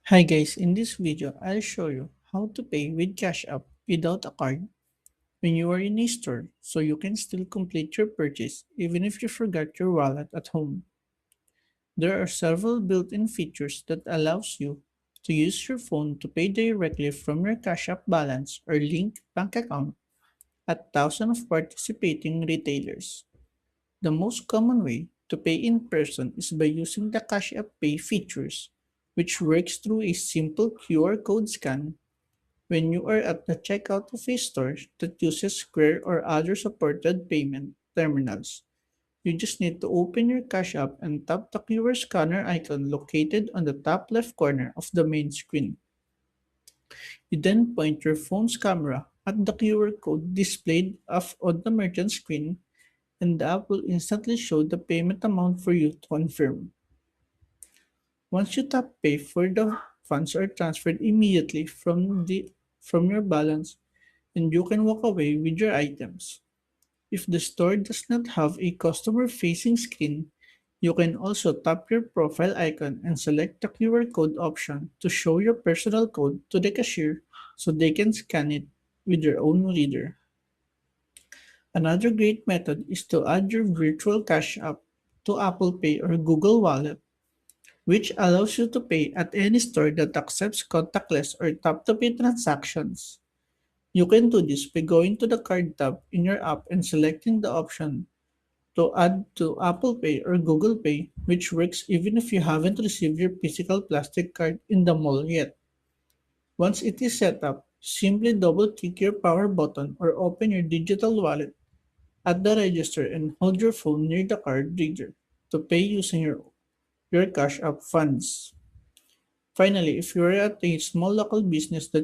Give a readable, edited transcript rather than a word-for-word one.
Hi guys, in this video, I'll show you how to pay with Cash App without a card when you are in a store so you can still complete your purchase even if you forgot your wallet at home. There are several built-in features that allows you to use your phone to pay directly from your Cash App balance or linked bank account at thousands of participating retailers. The most common way to pay in person is by using the Cash App Pay features, which works through a simple QR code scan when you are at the checkout of a store that uses Square or other supported payment terminals. You just need to open your Cash App and tap the QR scanner icon located on the top left corner of the main screen. You then point your phone's camera at the QR code displayed on the merchant screen, and the app will instantly show the payment amount for you to confirm. Once you tap pay for the funds are transferred immediately from your balance and you can walk away with your items. If the store does not have a customer facing screen, you can also tap your profile icon and select the QR code option to show your personal code to the cashier so they can scan it with their own reader. Another great method is to add your virtual cash app to Apple Pay or Google Wallet, which allows you to pay at any store that accepts contactless or tap to pay transactions. You can do this by going to the card tab in your app and selecting the option to add to Apple Pay or Google Pay, which works even if you haven't received your physical plastic card in the mall yet. Once it is set up, simply double click your power button or open your digital wallet at the register and hold your phone near the card reader to pay using your Cash App funds. Finally, if you are at a small local business that